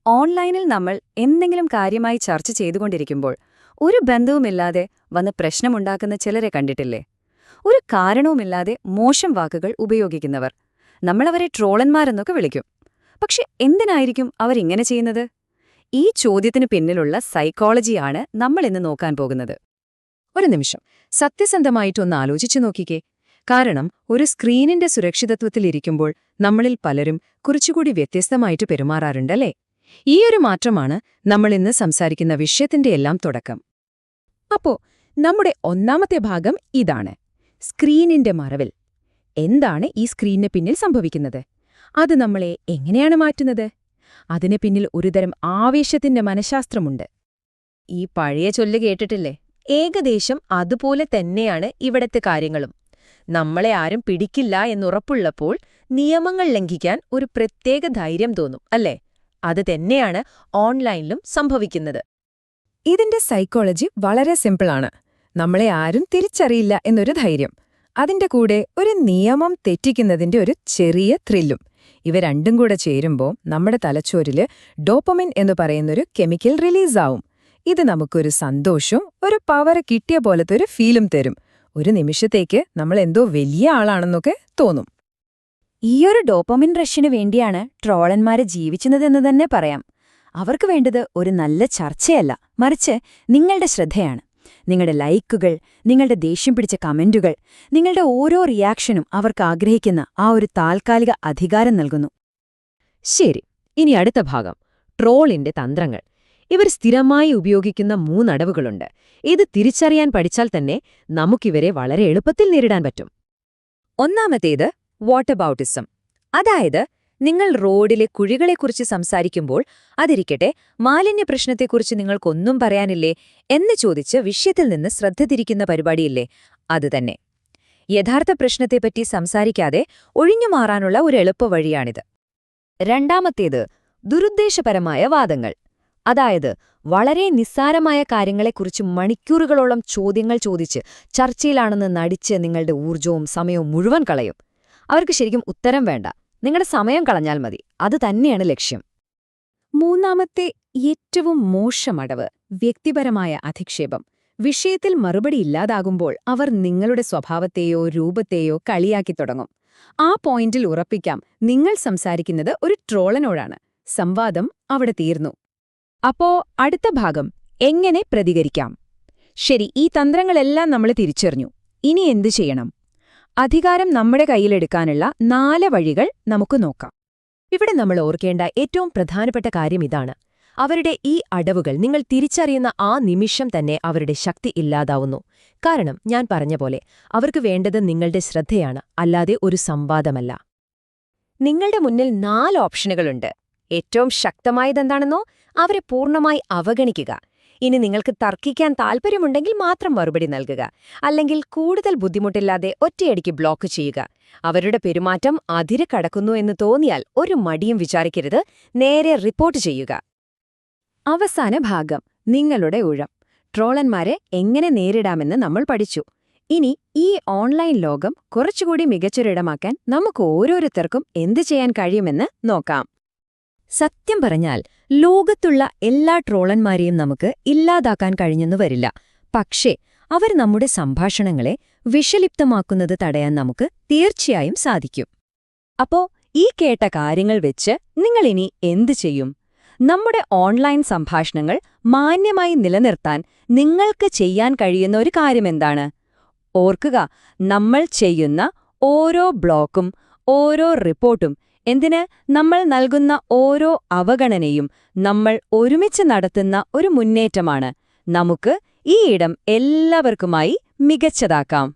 ഓൺലൈനിൽ നമ്മൾ എന്തെങ്കിലും കാര്യമായി ചർച്ച ചെയ്തുകൊണ്ടിരിക്കുമ്പോൾ ഒരു ബന്ധവുമില്ലാതെ വന്ന് പ്രശ്നമുണ്ടാക്കുന്ന ചിലരെ കണ്ടിട്ടില്ലേ? ഒരു കാരണവുമില്ലാതെ മോശം വാക്കുകൾ ഉപയോഗിക്കുന്നവർ. നമ്മളവരെ ട്രോളന്മാരെന്നൊക്കെ വിളിക്കും. പക്ഷെ എന്തിനായിരിക്കും അവരിങ്ങനെ ചെയ്യുന്നത്? ഈ ചോദ്യത്തിന് പിന്നിലുള്ള സൈക്കോളജിയാണ് നമ്മളിന്ന് നോക്കാൻ പോകുന്നത്. ഒരു നിമിഷം സത്യസന്ധമായിട്ടൊന്ന് ആലോചിച്ചു നോക്കിക്കേ. കാരണം ഒരു സ്ക്രീനിന്റെ സുരക്ഷിതത്വത്തിലിരിക്കുമ്പോൾ നമ്മളിൽ പലരും കുറച്ചുകൂടി വ്യത്യസ്തമായിട്ട് പെരുമാറാറുണ്ടല്ലേ? ഈയൊരു മാറ്റമാണ് നമ്മളിന്ന് സംസാരിക്കുന്ന വിഷയത്തിന്റെയെല്ലാം തുടക്കം. അപ്പോ നമ്മുടെ ഒന്നാമത്തെ ഭാഗം ഇതാണ്: സ്ക്രീനിന്റെ മറവിൽ. എന്താണ് ഈ സ്ക്രീനിന് പിന്നിൽ സംഭവിക്കുന്നത്? അത് നമ്മളെ എങ്ങനെയാണ് മാറ്റുന്നത്? അതിന് പിന്നിൽ ഒരുതരം ആവേശത്തിന്റെ മനഃശാസ്ത്രമുണ്ട്. ഈ പഴയ ചൊല്ല് കേട്ടിട്ടില്ലേ? ഏകദേശം അതുപോലെ തന്നെയാണ് ഇവിടത്തെ കാര്യങ്ങളും. നമ്മളെ ആരും പിടിക്കില്ല എന്നുറപ്പുള്ളപ്പോൾ നിയമങ്ങൾ ലംഘിക്കാൻ ഒരു പ്രത്യേക ധൈര്യം തോന്നും, അല്ലേ? അത് തന്നെയാണ് ഓൺലൈനിലും സംഭവിക്കുന്നത്. ഇതിന്റെ സൈക്കോളജി വളരെ സിമ്പിളാണ്. നമ്മളെ ആരും തിരിച്ചറിയില്ല എന്നൊരു ധൈര്യം, അതിന്റെ കൂടെ ഒരു നിയമം തെറ്റിക്കുന്നതിന്റെ ഒരു ചെറിയ ത്രില്ലും. ഇവ രണ്ടും കൂടെ ചേരുമ്പോൾ നമ്മുടെ തലച്ചോറില് ഡോപ്പമിൻ എന്ന് പറയുന്നൊരു കെമിക്കൽ റിലീസാവും. ഇത് നമുക്കൊരു സന്തോഷവും ഒരു പവർ കിട്ടിയ പോലത്തെ ഒരു ഫീലും തരും. ഒരു നിമിഷത്തേക്ക് നമ്മൾ എന്തോ വലിയ ആളാണെന്നൊക്കെ തോന്നും. ഈയൊരു ഡോപ്പമിൻ റഷിന് വേണ്ടിയാണ് ട്രോളന്മാര് ജീവിക്കുന്നതെന്ന് തന്നെ പറയാം. അവർക്ക് വേണ്ടത് ഒരു നല്ല ചർച്ചയല്ല, മറിച്ച് നിങ്ങളുടെ ശ്രദ്ധയാണ്. നിങ്ങളുടെ ലൈക്കുകൾ, നിങ്ങളുടെ ദേഷ്യം പിടിച്ച കമന്റുകൾ, നിങ്ങളുടെ ഓരോ റിയാക്ഷനും അവർക്ക് ആഗ്രഹിക്കുന്ന ആ ഒരു താൽക്കാലിക അധികാരം നൽകുന്നു. ശരി, ഇനി അടുത്ത ഭാഗം: ട്രോളിന്റെ തന്ത്രങ്ങൾ. ഇവർ സ്ഥിരമായി ഉപയോഗിക്കുന്ന 3 അടവുകളുണ്ട്. ഇത് തിരിച്ചറിയാൻ പഠിച്ചാൽ തന്നെ നമുക്കിവരെ വളരെ എളുപ്പത്തിൽ നേരിടാൻ പറ്റും. ഒന്നാമത്തേത് വാട്ടബൌട്ടിസം. അതായത്, നിങ്ങൾ റോഡിലെ കുഴികളെക്കുറിച്ച് സംസാരിക്കുമ്പോൾ അതിരിക്കട്ടെ, മാലിന്യ പ്രശ്നത്തെക്കുറിച്ച് നിങ്ങൾക്കൊന്നും പറയാനില്ലേ എന്ന് ചോദിച്ച് വിഷയത്തിൽ നിന്ന് ശ്രദ്ധ തിരിക്കുന്ന പരിപാടിയില്ലേ, അതുതന്നെ. യഥാർത്ഥ പ്രശ്നത്തെപ്പറ്റി സംസാരിക്കാതെ ഒഴിഞ്ഞുമാറാനുള്ള ഒരു എളുപ്പവഴിയാണിത്. രണ്ടാമത്തേത് ദുരുദ്ദേശപരമായ വാദങ്ങൾ. അതായത്, വളരെ നിസ്സാരമായ കാര്യങ്ങളെക്കുറിച്ച് മണിക്കൂറുകളോളം ചോദ്യങ്ങൾ ചോദിച്ച് ചർച്ചയിലാണെന്ന് നടിച്ച് നിങ്ങളുടെ ഊർജവും സമയവും മുഴുവൻ കളയും. അവർക്ക് ശരിക്കും ഉത്തരം വേണ്ട, നിങ്ങളുടെ സമയം കളഞ്ഞാൽ മതി. അത് തന്നെയാണ് ലക്ഷ്യം. മൂന്നാമത്തെ ഏറ്റവും മോശം അടവ് വ്യക്തിപരമായ അധിക്ഷേപം. വിഷയത്തിൽ മറുപടി ഇല്ലാതാകുമ്പോൾ അവർ നിങ്ങളുടെ സ്വഭാവത്തെയോ രൂപത്തെയോ കളിയാക്കി തുടങ്ങും. ആ പോയിന്റിൽ ഉറപ്പിക്കാം, നിങ്ങൾ സംസാരിക്കുന്നത് ഒരു ട്രോളനോടാണ്. സംവാദം അവിടെ തീർന്നു. അപ്പോ അടുത്ത ഭാഗം: എങ്ങനെ പ്രതികരിക്കാം? ശരി, ഈ തന്ത്രങ്ങളെല്ലാം നമ്മൾ തിരിച്ചറിഞ്ഞു. ഇനി എന്തു ചെയ്യണം? അധികാരം നമ്മുടെ കയ്യിലെടുക്കാനുള്ള 4 വഴികൾ നമുക്ക് നോക്കാം. ഇവിടെ നമ്മൾ ഓർക്കേണ്ട ഏറ്റവും പ്രധാനപ്പെട്ട കാര്യം ഇതാണ്: അവരുടെ ഈ അടവുകൾ നിങ്ങൾ തിരിച്ചറിയുന്ന ആ നിമിഷം തന്നെ അവരുടെ ശക്തി ഇല്ലാതാവുന്നു. കാരണം ഞാൻ പറഞ്ഞ പോലെ, അവർക്ക് വേണ്ടത് നിങ്ങളുടെ ശ്രദ്ധയാണ്, അല്ലാതെ ഒരു സംവാദമല്ല. നിങ്ങളുടെ മുന്നിൽ 4 ഓപ്ഷനുകളുണ്ട്. ഏറ്റവും ശക്തമായതെന്താണെന്നോ? അവരെ പൂർണ്ണമായി അവഗണിക്കുക. ഇനി നിങ്ങൾക്ക് തർക്കിക്കാൻ താൽപ്പര്യമുണ്ടെങ്കിൽ മാത്രം മറുപടി നൽകുക, അല്ലെങ്കിൽ കൂടുതൽ ബുദ്ധിമുട്ടില്ലാതെ ഒറ്റയടിക്ക് ബ്ലോക്ക് ചെയ്യുക. അവരുടെ പെരുമാറ്റം അതിര് കടക്കുന്നു എന്ന് തോന്നിയാൽ ഒരു മടിയും വിചാരിക്കരുത്, നേരെ റിപ്പോർട്ട് ചെയ്യുക. അവസാന ഭാഗം: നിങ്ങളുടെ ഊഴം. ട്രോളന്മാരെ എങ്ങനെ നേരിടാമെന്ന് നമ്മൾ പഠിച്ചു. ഇനി ഈ ഓൺലൈൻ ലോകം കുറച്ചുകൂടി മികച്ചൊരിടമാക്കാൻ നമുക്ക് ഓരോരുത്തർക്കും എന്ത് ചെയ്യാൻ കഴിയുമെന്ന് നോക്കാം. സത്യം പറഞ്ഞാൽ, ലോകത്തുള്ള എല്ലാ ട്രോളന്മാരെയും നമുക്ക് ഇല്ലാതാക്കാൻ കഴിഞ്ഞെന്നു വരില്ല. പക്ഷേ അവർ നമ്മുടെ സംഭാഷണങ്ങളെ വിഷലിപ്തമാക്കുന്നത് തടയാൻ നമുക്ക് തീർച്ചയായും സാധിക്കും. അപ്പോ ഈ കേട്ട കാര്യങ്ങൾ വെച്ച് നിങ്ങളിനി എന്തു ചെയ്യും? നമ്മുടെ ഓൺലൈൻ സംഭാഷണങ്ങൾ മാന്യമായി നിലനിർത്താൻ നിങ്ങൾക്ക് ചെയ്യാൻ കഴിയുന്ന ഒരു കാര്യമെന്താണ്? ഓർക്കുക, നമ്മൾ ചെയ്യുന്ന ഓരോ ബ്ലോക്കും, ഓരോ റിപ്പോർട്ടും, എന്തിന് നമ്മൾ നൽകുന്ന ഓരോ അവഗണനയും നമ്മൾ ഒരുമിച്ച് നടത്തുന്ന ഒരു മുന്നേറ്റമാണ്. നമുക്ക് ഈ ഇടം എല്ലാവർക്കുമായി മികച്ചതാക്കാം.